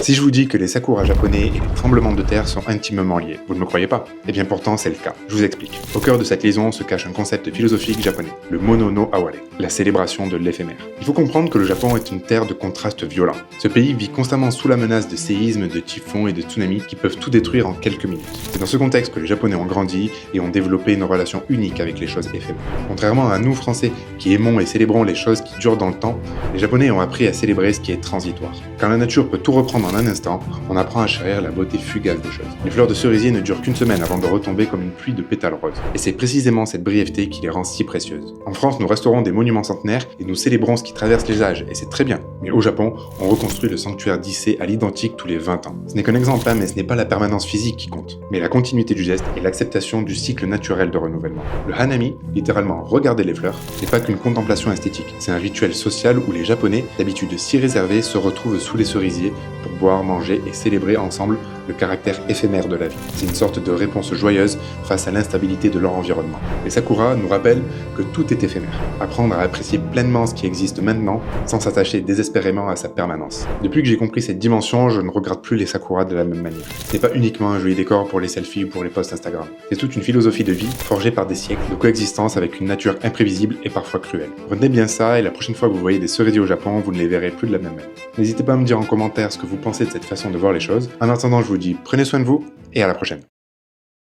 Si je vous dis que les sakuras japonais et les tremblements de terre sont intimement liés, vous ne me croyez pas? Eh bien pourtant c'est le cas. Je vous explique. Au cœur de cette liaison se cache un concept philosophique japonais, le Mono no Aware, la célébration de l'éphémère. Il faut comprendre que le Japon est une terre de contrastes violents. Ce pays vit constamment sous la menace de séismes, de typhons et de tsunamis qui peuvent tout détruire en quelques minutes. C'est dans ce contexte que les Japonais ont grandi et ont développé une relation unique avec les choses éphémères. Contrairement à nous Français qui aimons et célébrons les choses qui durent dans le temps, les Japonais ont appris à célébrer ce qui est transitoire. Quand la nature peut tout reprendre en un instant, on apprend à chérir la beauté fugace des choses. Les fleurs de cerisier ne durent qu'une semaine avant de retomber comme une pluie de pétales roses. Et c'est précisément cette brièveté qui les rend si précieuses. En France, nous restaurons des monuments centenaires et nous célébrons ce qui traverse les âges, et c'est très bien. Mais au Japon, on reconstruit le sanctuaire d'Issei à l'identique tous les 20 ans. Ce n'est qu'un exemple, mais ce n'est pas la permanence physique qui compte, mais la continuité du geste et l'acceptation du cycle naturel de renouvellement. Le hanami, littéralement regarder les fleurs, n'est pas qu'une contemplation esthétique. C'est un rituel social où les Japonais, d'habitude si réservés, se retrouvent sous les cerisiers pour boire, manger et célébrer ensemble le caractère éphémère de la vie. C'est une sorte de réponse joyeuse face à l'instabilité de leur environnement. Les sakuras nous rappellent que tout est éphémère. Apprendre à apprécier pleinement ce qui existe maintenant sans s'attacher désespérément à sa permanence. Depuis que j'ai compris cette dimension, je ne regarde plus les sakuras de la même manière. Ce n'est pas uniquement un joli décor pour les selfies ou pour les posts Instagram. C'est toute une philosophie de vie forgée par des siècles de coexistence avec une nature imprévisible et parfois cruelle. Retenez bien ça et la prochaine fois que vous voyez des cerisiers au Japon, vous ne les verrez plus de la même manière. N'hésitez pas à me dire en commentaire ce que vous pensez de cette façon de voir les choses. En attendant, je vous dis prenez soin de vous et à la prochaine.